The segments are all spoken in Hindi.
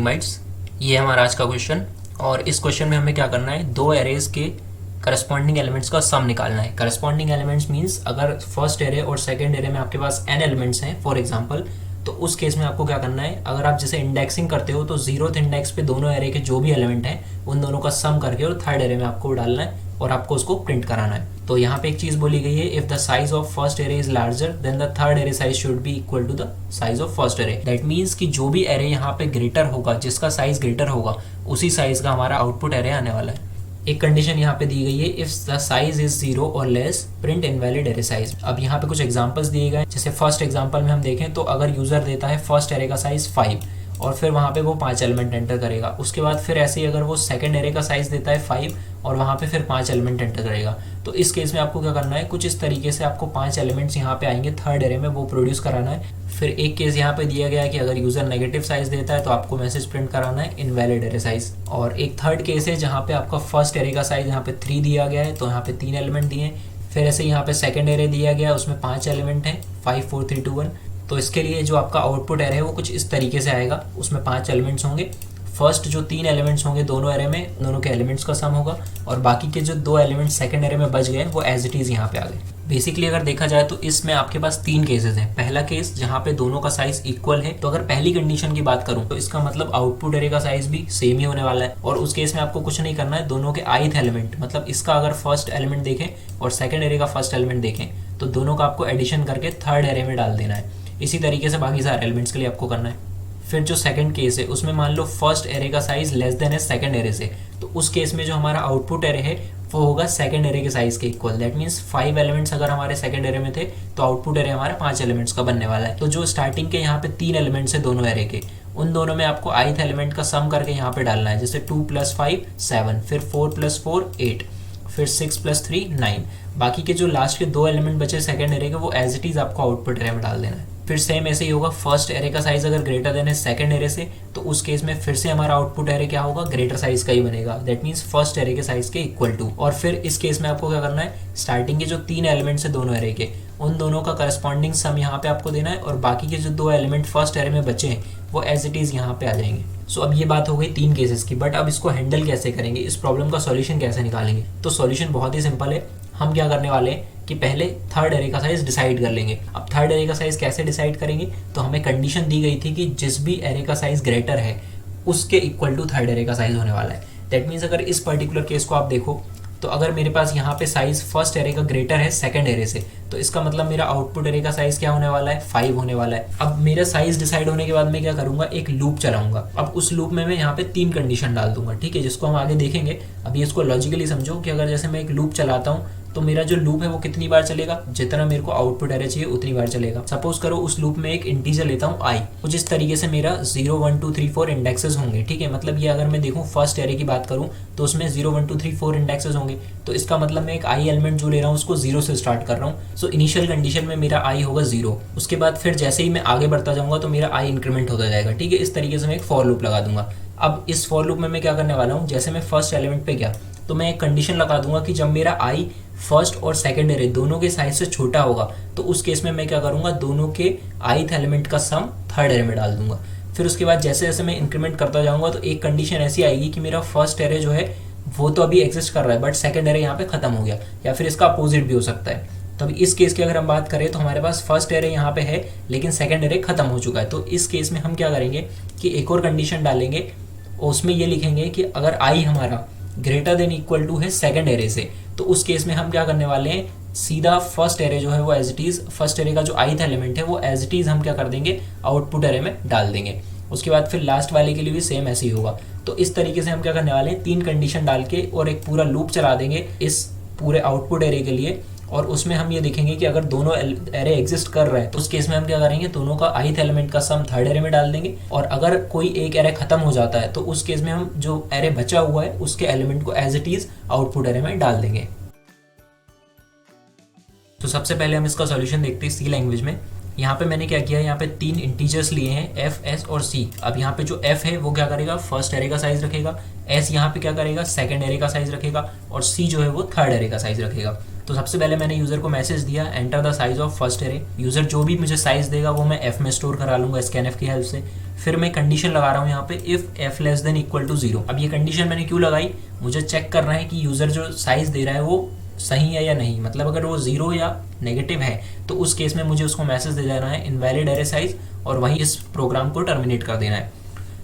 माइट्स। ये है हमारा आज का क्वेश्चन और इस क्वेश्चन में हमें क्या करना है, दो एरेज के करस्पॉन्डिंग एलिमेंट्स का सम निकालना है। करस्पॉन्डिंग एलिमेंट्स मींस अगर फर्स्ट एरे और सेकंड एरे में आपके पास n एलिमेंट्स हैं फॉर एग्जांपल, तो उस केस में आपको क्या करना है, अगर आप जैसे इंडेक्सिंग करते हो तो 0th इंडेक्स पे दोनों एरे के जो भी एलिमेंट हैं उन दोनों का सम करके और थर्ड एरे में आपको डालना है और आपको उसको प्रिंट कराना है। तो यहाँ पे एक चीज बोली गई है, if the size of first array is larger than the third array size should be equal to the size of first array. That means कि जो भी एरे यहाँ पे ग्रेटर होगा, जिसका साइज ग्रेटर होगा, उसी साइज का हमारा आउटपुट एरे आने वाला है। एक कंडीशन यहाँ पे दी गई है, इफ द साइज इज 0 और less print invalid array size. अब यहाँ पे कुछ एग्जांपल्स दिए गए हैं। जैसे फर्स्ट एग्जांपल में हम देखें तो अगर यूजर देता है फर्स्ट एरे का साइज 5 और फिर वहाँ पे वो 5 एलिमेंट एंटर करेगा, उसके बाद फिर ऐसे ही अगर वो सेकंड एरे का साइज देता है 5 और वहाँ पे फिर 5 एलिमेंट एंटर करेगा, तो इस केस में आपको क्या करना है, कुछ इस तरीके से आपको 5 एलिमेंट्स यहाँ पे आएंगे थर्ड एरे में, वो प्रोड्यूस कराना है। फिर एक केस यहाँ पे दिया गया है कि अगर यूजर नेगेटिव साइज देता है तो आपको मैसेज प्रिंट कराना है इनवैलिड एरे साइज। और एक थर्ड केस है जहाँ पे आपका फर्स्ट एरे का साइज यहाँ पे 3 दिया गया है, तो यहाँ पे 3 एलिमेंट दिए। फिर ऐसे यहाँ पे सेकंड एरे दिया गया है, उसमें 5 एलिमेंट हैं, 5 4 3 2 1। तो इसके लिए जो आपका आउटपुट एरे है वो कुछ इस तरीके से आएगा, उसमें 5 एलिमेंट्स होंगे। फर्स्ट जो 3 एलिमेंट्स होंगे दोनों एरे में, दोनों के एलिमेंट्स का सम होगा और बाकी के जो 2 एलिमेंट्स सेकंड एरे में बच गए वो एज इट इज यहाँ पे आ गए। बेसिकली अगर देखा जाए तो इसमें आपके पास 3 केसेस हैं। पहला केस जहाँ पे दोनों का साइज इक्वल है, तो अगर पहली कंडीशन की बात करूँ तो इसका मतलब आउटपुट एरे का साइज भी सेम ही होने वाला है। और उस केस में आपको कुछ नहीं करना है, दोनों के ith एलिमेंट, मतलब इसका अगर फर्स्ट एलिमेंट देखें और सेकंड एरे का फर्स्ट एलिमेंट देखें तो दोनों का आपको एडिशन करके थर्ड एरे में डाल देना है। इसी तरीके से बाकी सारे एलिमेंट्स के लिए आपको करना है। फिर जो सेकंड केस है उसमें मान लो फर्स्ट एरे का साइज लेस देन है सेकंड एरे से, तो उस केस में जो हमारा आउटपुट एरे है वो होगा सेकंड एरे के साइज के इक्वल। दैट मीन्स 5 एलिमेंट्स अगर हमारे सेकंड एरे में थे तो आउटपुट एरे हमारा 5 एलिमेंट्स का बनने वाला है। तो जो स्टार्टिंग के यहाँ पे 3 एलिमेंट्स है दोनों एरे के, उन दोनों में आपको ith एलिमेंट का सम करके यहाँ पे डालना है। जैसे 2 + 5 7, फिर 4 + 4 8, फिर 6 + 3 9। बाकी के जो लास्ट के 2 एलिमेंट बचे सेकंड एरे के वो एज इट इज आपको आउटपुट एरे में डाल देना है। फिर सेम ऐसे ही होगा, फर्स्ट एरे का साइज अगर ग्रेटर देन है सेकंड एरे से, तो उस केस में फिर से हमारा आउटपुट एरे क्या होगा, ग्रेटर साइज का ही बनेगा। दैट मीन्स फर्स्ट एरे के साइज के इक्वल टू। और फिर इस केस में आपको क्या करना है, स्टार्टिंग के जो 3 एलिमेंट्स है दोनों एरे के, उन दोनों का करस्पॉन्डिंग सम यहाँ पे आपको देना है और बाकी के जो 2 एलिमेंट फर्स्ट एरे में बचे हैं वो एज इट इज यहाँ पे आ जाएंगे। सो अब ये बात हो गई 3 केसेस की। बट अब इसको हैंडल कैसे करेंगे, इस प्रॉब्लम का सॉल्यूशन कैसे निकालेंगे? तो सॉल्यूशन बहुत ही सिंपल है। हम क्या करने वाले हैं कि पहले थर्ड एरे का साइज डिसाइड कर लेंगे। अब थर्ड एरे का साइज कैसे डिसाइड करेंगे, तो हमें कंडीशन दी गई थी कि जिस भी एरे का साइज ग्रेटर है उसके इक्वल टू थर्ड एरे का साइज होने वाला है। दैट मीन्स अगर इस पर्टिकुलर केस को आप देखो तो अगर मेरे पास यहाँ पे साइज फर्स्ट एरे का ग्रेटर है सेकंड एरे से, तो इसका मतलब मेरा आउटपुट एरे का साइज क्या होने वाला है, 5 होने वाला है। अब मेरा साइज डिसाइड होने के बाद मैं क्या करूंगा, एक लूप चलाऊंगा। अब उस लूप में मैं यहाँ पे 3 कंडीशन डाल दूंगा, ठीक है, जिसको हम आगे देखेंगे। अभी इसको लॉजिकली समझो कि अगर जैसे मैं एक लूप चलाता हूँ तो मेरा जो लूप है वो कितनी बार चलेगा, जितना मेरे को आउटपुट एरे चाहिए उतनी बार चलेगा। सपोज करो उस लूप में एक इंटीजर लेता हूँ i, कुछ इस तरीके से मेरा 0 1 2 3 4 इंडेक्सेस होंगे, ठीक है। मतलब ये अगर मैं देखूँ फर्स्ट एरे की बात करूँ तो उसमें 0 1 2 3 4 इंडेक्सेस होंगे, तो इसका मतलब मैं एक i एलिमेंट जो ले रहा हूँ उसको 0 से स्टार्ट कर रहा हूँ। सो इनिशियल कंडीशन में मेरा i होगा 0, उसके बाद फिर जैसे ही मैं आगे बढ़ता जाऊंगा तो मेरा i इंक्रीमेंट होता जाएगा, ठीक है। इस तरीके से मैं एक फॉर लूप लगा दूंगा। अब इस फॉर लूप में मैं क्या करने वाला हूँ, जैसे मैं फर्स्ट एलिमेंट पे गया तो मैं एक कंडीशन लगा दूंगा कि जब मेरा i फर्स्ट और सेकंड एरे दोनों के साइज से छोटा होगा तो उस केस में मैं क्या करूंगा, दोनों के ith एलिमेंट का सम थर्ड एरे में डाल दूंगा। फिर उसके बाद जैसे जैसे मैं इंक्रीमेंट करता जाऊंगा तो एक कंडीशन ऐसी आएगी कि मेरा फर्स्ट एरे जो है वो तो अभी एग्जिस्ट कर रहा है बट सेकंड एरे यहाँ पे खत्म हो गया, या फिर इसका अपोजिट भी हो सकता है। तो इस केस की अगर हम बात करें तो हमारे पास फर्स्ट एरे यहाँ पे है लेकिन सेकंड एरे खत्म हो चुका है। तो इस केस में हम क्या करेंगे कि एक और कंडीशन डालेंगे और उसमें ये लिखेंगे कि अगर i हमारा ग्रेटर देन इक्वल टू है सेकंड एरे से, तो उस केस में हम क्या करने वाले हैं, सीधा फर्स्ट एरे जो है वो as it is, first array का जो ith एलिमेंट है वो एज इट इज हम क्या कर देंगे, आउटपुट एरे में डाल देंगे। उसके बाद फिर लास्ट वाले के लिए भी सेम ऐसे ही होगा। तो इस तरीके से हम क्या करने वाले हैं, 3 कंडीशन डाल के और एक पूरा लूप चला देंगे इस पूरे आउटपुट एरे के लिए, और उसमें हम ये देखेंगे कि अगर दोनों एरे एग्जिस्ट कर रहे हैं तो उस केस में हम क्या करेंगे, दोनों का ith एलिमेंट का सम थर्ड एरे में डाल देंगे। और अगर कोई एक एरे खत्म हो जाता है तो उस केस में हम जो एरे बचा हुआ है उसके एलिमेंट को as it is output array में डाल देंगे। तो सबसे पहले हम इसका सॉल्यूशन देखते हैं सी लैंग्वेज में। यहाँ पे मैंने क्या किया है, यहाँ पे 3 इंटीजर्स लिए हैं f, s और c। अब यहाँ पे जो f है वो क्या करेगा, फर्स्ट एरे का साइज रखेगा, s यहाँ पे क्या करेगा, सेकंड एरे का साइज रखेगा, और c जो है वो थर्ड एरे का साइज रखेगा। तो सबसे पहले मैंने यूज़र को मैसेज दिया enter the size of first array. User जो भी मुझे साइज़ देगा वो मैं एफ में स्टोर करा लूँगा स्कैनएफ की हेल्प से। फिर मैं कंडीशन लगा रहा हूँ यहाँ पे if f less than equal to 0। अब ये कंडीशन मैंने क्यों लगाई, मुझे चेक करना है कि यूज़र जो साइज़ दे रहा है वो सही है या नहीं। मतलब अगर वो 0 या नेगेटिव है तो उस केस में मुझे उसको मैसेज दे देना है इनवैलिड एरे साइज और वहीं इस प्रोग्राम को टर्मिनेट कर देना है।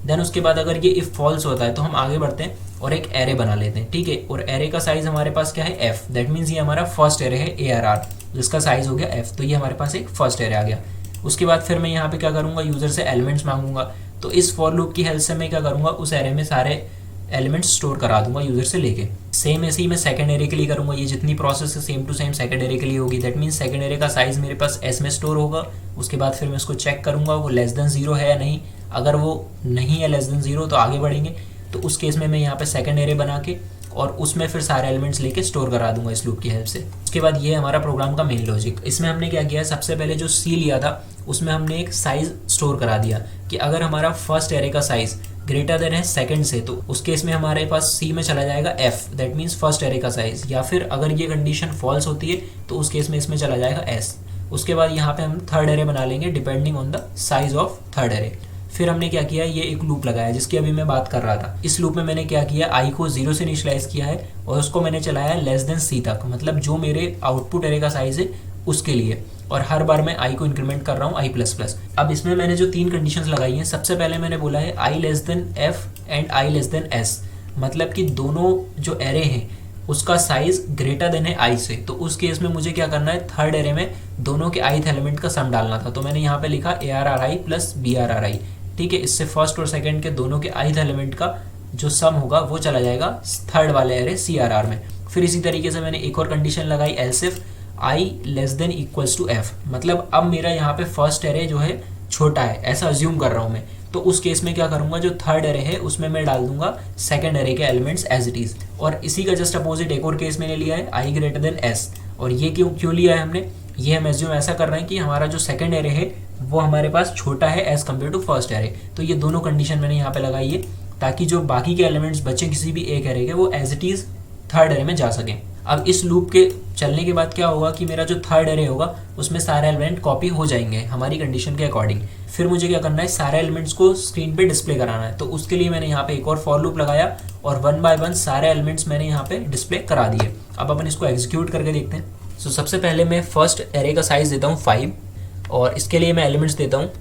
देन उसके बाद अगर ये इफ़ फॉल्स होता है तो हम आगे बढ़ते हैं और एक एरे बना लेते हैं, ठीक है। और एरे का साइज हमारे पास क्या है, एफ। दैट मीन्स ये हमारा फर्स्ट एरे है ARR, जिसका साइज हो गया एफ। तो ये हमारे पास एक फर्स्ट एरे आ गया। उसके बाद फिर मैं यहाँ पे क्या करूँगा, यूज़र से एलिमेंट्स मांगूंगा। तो इस फॉर लूप की हेल्प से मैं क्या करूँगा, उस एरे में सारे एलिमेंट्स स्टोर करा दूंगा यूज़र से लेके। सेम ऐसे ही मैं सेकंड एरे के लिए करूँगा। ये जितनी प्रोसेस है same to same second array के लिए होगी। दैट मीन्स सेकंड एरे का साइज मेरे पास एस में स्टोर होगा। उसके बाद फिर मैं उसको चेक करूँगा वो लेस देन 0 है या नहीं। अगर वो नहीं है लेस देन 0 तो आगे बढ़ेंगे। तो उस केस में मैं यहाँ पे सेकंड एरे बना के और उसमें फिर सारे एलिमेंट्स लेके स्टोर करा दूंगा इस लूप की हेल्प से। उसके बाद ये हमारा प्रोग्राम का मेन लॉजिक। इसमें हमने क्या किया है, सबसे पहले जो सी लिया था उसमें हमने एक साइज स्टोर करा दिया कि अगर हमारा फर्स्ट एरे का साइज ग्रेटर देन है सेकंड से तो उस केस में हमारे पास सी में चला जाएगा F, that means first array का साइज। या फिर अगर ये कंडीशन फॉल्स होती है तो उस केस में इसमें चला जाएगा एस। उसके बाद यहाँ पे हम थर्ड एरे बना लेंगे depending on the size of third array. फिर हमने क्या किया, ये एक लूप लगाया जिसकी अभी मैं बात कर रहा था। इस लूप में मैंने क्या किया, आई को 0 से इनिशियलाइज किया है और उसको मैंने चलाया लेस देन सी तक, मतलब जो मेरे आउटपुट एरे का साइज है उसके लिए। और हर बार मैं आई को इंक्रीमेंट कर रहा हूँ i++। अब इसमें मैंने जो 3 कंडीशंस लगाई हैं, सबसे पहले मैंने बोला है I less than F and I less than S, मतलब कि दोनों जो एरे हैं उसका साइज ग्रेटर देन है आई से। तो उस केस में मुझे क्या करना है, थर्ड एरे में दोनों के ith एलिमेंट का सम डालना था। तो मैंने यहाँ पे लिखा ARRI प्लस BRRI, ठीक है। इससे फर्स्ट और सेकंड के दोनों के ith एलिमेंट का जो सम होगा वो चला जाएगा थर्ड वाले एरे CRR में। फिर इसी तरीके से मैंने एक और कंडीशन लगाई else if i less than equals to f, मतलब अब मेरा यहाँ पे फर्स्ट एरे जो है छोटा है ऐसा अज्यूम कर रहा हूँ मैं। तो उस केस में क्या करूँगा, जो थर्ड एरे है उसमें मैं डाल दूंगा सेकंड एरे के एलिमेंट्स एज इट इज। और इसी का जस्ट अपोजिट एक और केस मैंने लिया है आई ग्रेटर देन एस। और ये क्यों लिया है हमने, ये हम एज्यूम ऐसा कर रहे हैं कि हमारा जो सेकंड एरे है वो हमारे पास छोटा है as compare to first array. तो ये दोनों कंडीशन मैंने यहाँ पे लगाई है ताकि जो बाकी के एलिमेंट्स बचे किसी भी एक एरे के वो as it is third array में जा सकें। अब इस लूप के चलने के बाद क्या होगा कि मेरा जो थर्ड एरे होगा उसमें सारे एलिमेंट कॉपी हो जाएंगे हमारी कंडीशन के अकॉर्डिंग। फिर मुझे क्या करना है, सारे एलिमेंट्स को स्क्रीन पे डिस्प्ले कराना है। तो उसके लिए मैंने यहाँ पे एक और फॉर लूप लगाया और 1 बाय 1 सारे एलिमेंट्स मैंने यहाँ पे डिस्प्ले करा दिए। अब अपन इसको एग्जीक्यूट करके देखते हैं। सो सबसे पहले मैं फर्स्ट एरे का साइज देता हूँ 5 और इसके लिए मैं एलिमेंट्स देता हूँ।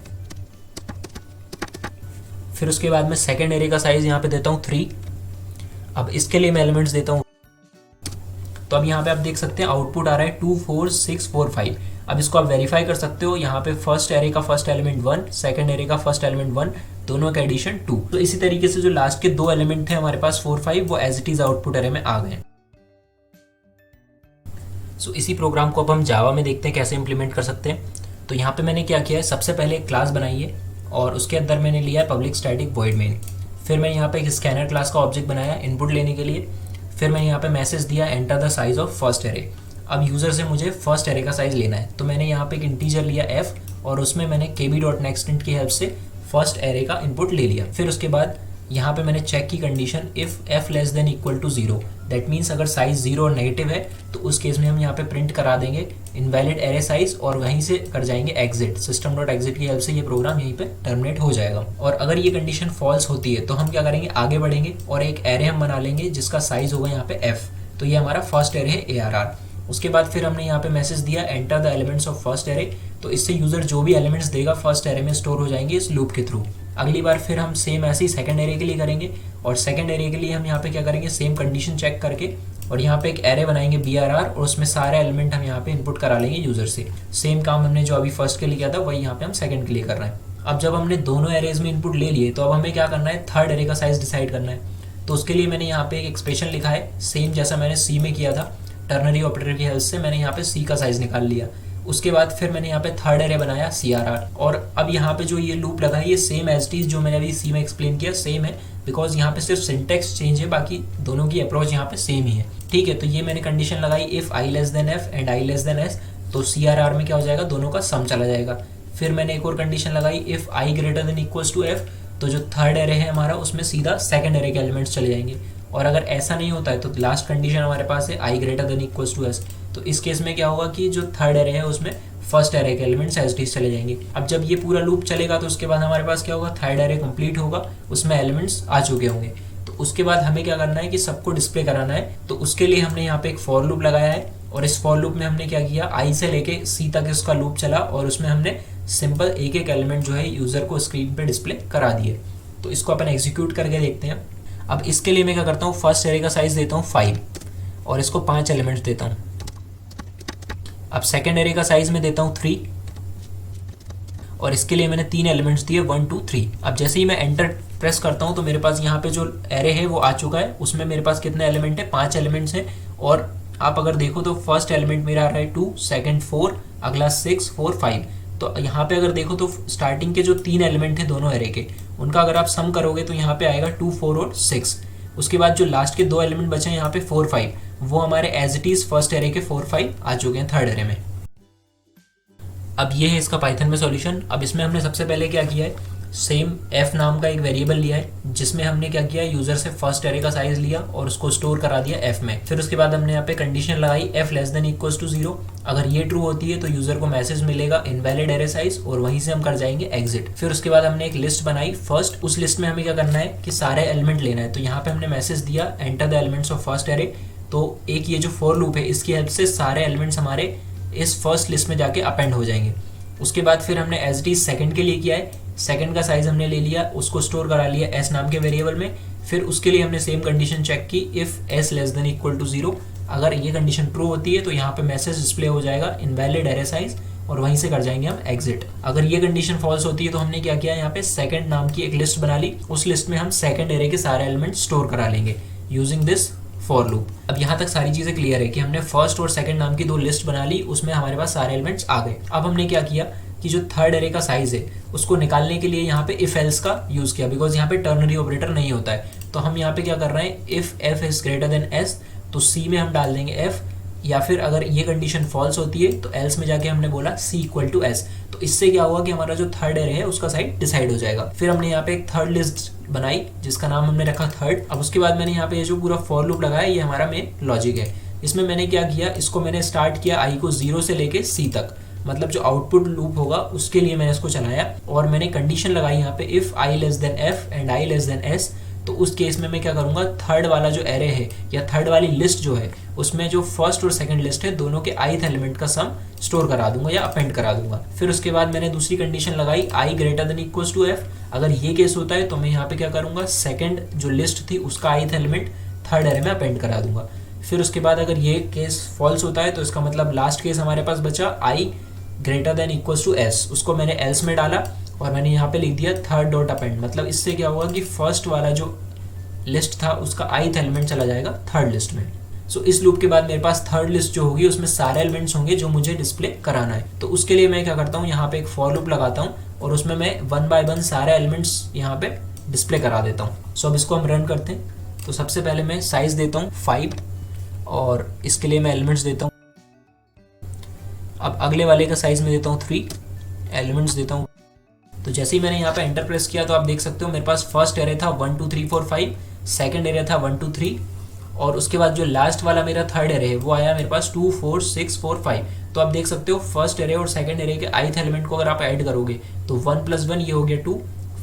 फिर उसके बाद मैं सेकेंड एरे का साइज यहाँ पे देता हूँ 3। अब इसके लिए मैं एलिमेंट्स देता हूँ। तो अब यहाँ पे आप देख सकते हैं आउटपुट आ रहा है 2 4 6 4 5। अब इसको आप वेरीफाई कर सकते हो। यहाँ पे फर्स्ट एरे का फर्स्ट एलिमेंट 1, सेकंड एरे का फर्स्ट एलिमेंट 1, दोनों का एडिशन 2। तो इसी तरीके से जो लास्ट के 2 एलिमेंट थे हमारे पास 4 5 वो as it is output array में आ गए। सो इसी प्रोग्राम को अब हम जावा में देखते हैं कैसे इंप्लीमेंट कर सकते हैं। तो यहाँ पे मैंने क्या किया है, सबसे पहले एक क्लास बनाई है और उसके अंदर मैंने लिया है पब्लिक स्टैटिक वॉइड मेन। फिर मैं यहाँ पे एक स्कैनर क्लास का ऑब्जेक्ट बनाया इनपुट लेने के लिए। फिर मैं यहाँ पे मैसेज दिया enter the size of first array. अब यूज़र से मुझे फर्स्ट एरे का साइज लेना है तो मैंने यहाँ पे एक इंटीजर लिया f और उसमें मैंने kb.nextInt की हेल्प से फर्स्ट एरे का इनपुट ले लिया। फिर उसके बाद यहाँ पे मैंने चेक की condition if f less than equal to 0, that means अगर साइज 0 और नेगेटिव है तो उस केस में हम यहाँ पे प्रिंट करा देंगे इनवैलिड एरे साइज और वहीं से कर जाएंगे एग्जिट। system.exit की हेल्प से ये प्रोग्राम यहीं पे टर्मिनेट हो जाएगा। और अगर ये कंडीशन फॉल्स होती है तो हम क्या करेंगे, आगे बढ़ेंगे और एक एरे हम बना लेंगे जिसका साइज होगा यहाँ पे f। तो ये हमारा फर्स्ट एरे है ARR। उसके बाद फिर हमने यहाँ पे मैसेज दिया enter the elements of first array. तो इससे यूज़र जो भी एलिमेंट्स देगा फर्स्ट एरे में स्टोर हो जाएंगे इस लूप के थ्रू। अगली बार फिर हम सेम ऐसे ही सेकंड एरे के लिए करेंगे और सेकंड एरे के लिए हम यहाँ पे क्या करेंगे, सेम कंडीशन चेक करके और यहाँ पे एक एरे बनाएंगे BRR और उसमें सारे एलिमेंट हम यहाँ पे इनपुट करा लेंगे यूज़र से। सेम काम हमने जो अभी फर्स्ट के लिए किया था वही यहाँ पे हम सेकंड के लिए कर रहे हैं। अब जब हमने दोनों एरेज में इनपुट ले लिए तो अब हमें क्या करना है, थर्ड एरे का साइज डिसाइड करना है। तो उसके लिए मैंने यहाँ पे एक एक्सप्रेशन लिखा है सेम जैसा मैंने सी में किया था। टर्नरी ऑपरेटर की हेल्प से मैंने यहाँ पे सी का साइज निकाल लिया। उसके बाद फिर मैंने यहाँ पे थर्ड एरे बनाया CRR। और अब यहाँ पे जो ये लूप लगा है ये सेम एज इट इज जो मैंने अभी सी में एक्सप्लेन किया सेम है, बिकॉज यहाँ पे सिर्फ सिंटेक्स चेंज है, बाकी दोनों की अप्रोच यहाँ पे सेम ही है। ठीक है, तो ये मैंने कंडीशन लगाई if i less than F and I less than S. तो CRR में क्या हो जाएगा, दोनों का सम चला जाएगा। फिर मैंने एक और कंडीशन लगाई if i greater than equals to f. तो जो थर्ड एरे है हमारा उसमें सीधा सेकंड एरे के एलिमेंट्स चले जाएंगे। और अगर ऐसा नहीं होता है तो लास्ट कंडीशन हमारे पास है I greater than equals to S. तो इस केस में क्या होगा कि जो थर्ड एरे है उसमें फर्स्ट एरे के एलिमेंट्स एज इट इज चले जाएंगे। अब जब ये पूरा लूप चलेगा तो उसके बाद हमारे पास क्या होगा, थर्ड एरे कंप्लीट होगा, उसमें एलिमेंट्स आ चुके होंगे। तो उसके बाद हमें क्या करना है कि सबको डिस्प्ले कराना है। तो उसके लिए हमने यहाँ पे एक फॉर लूप लगाया है और इस फॉर लूप में हमने क्या किया, आई से लेके सी तक इसका लूप चला और उसमें हमने सिंपल एक एक एलिमेंट जो है यूजर को स्क्रीन पे डिस्प्ले करा दिए। तो इसको अपन एग्जीक्यूट करके देखते हैं। अब इसके लिए मैं क्या करता हूँ, फर्स्ट एरे का साइज देता हूँ 5 और इसको 5 एलिमेंट्स देता हूँ। अब सेकेंड एरे का साइज में देता हूँ 3 और इसके लिए मैंने 3 एलिमेंट्स दिए 1 2 3। अब जैसे ही मैं एंटर प्रेस करता हूँ तो मेरे पास यहाँ पे जो एरे है वो आ चुका है। उसमें मेरे पास कितने एलिमेंट है, 5 एलिमेंट्स हैं। और आप अगर देखो तो फर्स्ट एलिमेंट मेरा आ रहा है 2, सेकंड 4, अगला 6 4 5। तो यहाँ पे अगर देखो तो स्टार्टिंग के जो 3 एलिमेंट हैं दोनों एरे के, उनका अगर आप सम करोगे तो यहाँ पे आएगा 2 4 और 6। उसके बाद जो लास्ट के 2 एलिमेंट बचे हैं यहाँ पे 4 5, वो हमारे as it is first array के 4 5 आ चुके हैं थर्ड एरे में। अब ये है इसका पाइथन में सॉल्यूशन। अब इसमें हमने सबसे पहले क्या किया है, सेम f नाम का एक वेरिएबल लिया है जिसमें हमने क्या किया, यूजर से फर्स्ट एरे का साइज लिया और उसको स्टोर करा दिया f में। फिर उसके बाद हमने यहाँ पे कंडीशन लगाई f less than equals to 0। अगर ये ट्रू होती है तो यूजर को मैसेज मिलेगा इनवैलिड एरे साइज और वहीं से हम कर जाएंगे एग्जिट। फिर उसके बाद हमने एक लिस्ट बनाई फर्स्ट, उस लिस्ट में हमें क्या करना है कि सारे एलिमेंट लेना है। तो यहाँ पे हमने मैसेज दिया enter the elements of first array. तो एक ये जो फॉर लूप है इसकी हेल्प से सारे एलिमेंट्स हमारे इस फर्स्ट लिस्ट में जाके अपेंड हो जाएंगे। उसके बाद फिर हमने एज इट इज सेकंड के लिए किया है, सेकंड का साइज हमने ले लिया, उसको स्टोर करा लिया एस नाम के वेरिएबल में। फिर उसके लिए हमने सेम कंडीशन चेक की, if s less than equal to 0। अगर ये कंडीशन ट्रू होती है तो यहाँ पे मैसेज डिस्प्ले हो जाएगा इनवैलिड एरे साइज और वहीं से कर जाएंगे हम एग्जिट। अगर ये कंडीशन फॉल्स होती है तो हमने क्या किया, यहाँ पे सेकंड नाम की एक लिस्ट बना ली, उस लिस्ट में हम सेकंड एरे के सारे एलिमेंट स्टोर करा लेंगे यूजिंग दिस फॉर लूप। अब यहाँ तक सारी चीजें क्लियर है कि हमने फर्स्ट और सेकंड नाम की 2 लिस्ट बना ली, उसमें हमारे पास सारे एलिमेंट्स आ गए। अब हमने क्या किया कि जो थर्ड एरे का साइज है उसको निकालने के लिए यहाँ पे इफ एल्स का यूज किया, बिकॉज यहाँ पे टर्नरी ऑपरेटर नहीं होता है। तो हम यहाँ पे क्या कर रहे हैं, if F is greater than S तो सी में हम डाल देंगे एफ, या फिर अगर ये कंडीशन फॉल्स होती है तो एल्स में जाके हमने बोला सी इक्वल टू एस। तो इससे क्या हुआ कि हमारा जो थर्ड एरे है उसका साइज डिसाइड हो जाएगा। फिर हमने यहाँ पे एक थर्ड लिस्ट बनाई जिसका नाम हमने रखा थर्ड। अब उसके बाद मैंने यहाँ पे जो पूरा फॉर लूप लगाया ये हमारा मेन लॉजिक है। इसमें मैंने क्या किया, इसको मैंने स्टार्ट किया आई को 0 से लेके सी तक, मतलब जो आउटपुट लूप होगा उसके लिए मैंने इसको चलाया और मैंने कंडीशन लगाई यहाँ पे if i less than F and I less than S. तो उस केस में मैं क्या करूंगा, थर्ड वाला जो एरे है या थर्ड वाली लिस्ट जो है उसमें जो फर्स्ट और सेकंड लिस्ट है दोनों के ith एलिमेंट का सम स्टोर करा दूंगा या अपेंड करा दूंगा। फिर उसके बाद मैंने दूसरी कंडीशन लगाई I greater than equals to F. अगर ये केस होता है तो मैं यहाँ पे क्या करूंगा, सेकंड जो लिस्ट थी उसका ith एलिमेंट थर्ड एरे में अपेंड करा दूंगा। फिर उसके बाद अगर ये केस फॉल्स होता है तो इसका मतलब लास्ट केस हमारे पास बचा I greater than equals to S, उसको मैंने एल्स में डाला और मैंने यहाँ पे लिख दिया थर्ड डॉट अपेंड। मतलब इससे क्या हुआ कि फर्स्ट वाला जो लिस्ट था उसका ith एलिमेंट चला जाएगा थर्ड लिस्ट में। सो इस लूप के बाद मेरे पास थर्ड लिस्ट जो होगी उसमें सारे एलिमेंट्स होंगे जो मुझे डिस्प्ले कराना है। तो उसके लिए मैं क्या करता हूँ, यहाँ पे एक फॉर लूप लगाता हूँ और उसमें मैं 1 बाय 1 सारे एलिमेंट्स यहाँ पे डिस्प्ले करा देता हूँ। सो अब इसको हम रन करते हैं। तो सबसे पहले मैं साइज देता हूँ 5 और इसके लिए मैं एलिमेंट्स देता हूँ। अब अगले वाले का साइज में देता हूँ 3, एलिमेंट्स देता हूँ। तो जैसे ही मैंने यहाँ पे एंटर प्रेस किया तो आप देख सकते हो मेरे पास फर्स्ट एरे था 1 2 3 4 5, सेकंड एरे था 1 2 3 और उसके बाद जो लास्ट वाला मेरा थर्ड एरे है वो आया मेरे पास 2 4 6 4 5। तो आप देख सकते हो फर्स्ट एरे और सेकंड एरे के ith एलिमेंट को अगर आप ऐड करोगे तो 1 + 1 ये हो गया 2,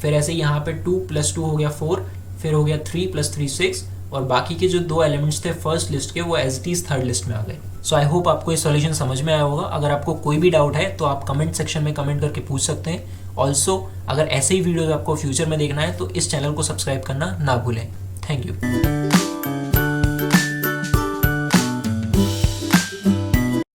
फिर ऐसे यहाँ पे 2 + 2 हो गया 4, फिर हो गया 3 + 3 6 और बाकी के जो 2 एलिमेंट्स थे फर्स्ट लिस्ट के वो as it is third list में आ गए। सो आई होप आपको ये सॉल्यूशन समझ में आया होगा। अगर आपको कोई भी डाउट है तो आप कमेंट सेक्शन में कमेंट करके पूछ सकते हैं। ऑल्सो अगर ऐसे ही वीडियोज आपको फ्यूचर में देखना है तो इस चैनल को सब्सक्राइब करना ना भूलें। Thank you.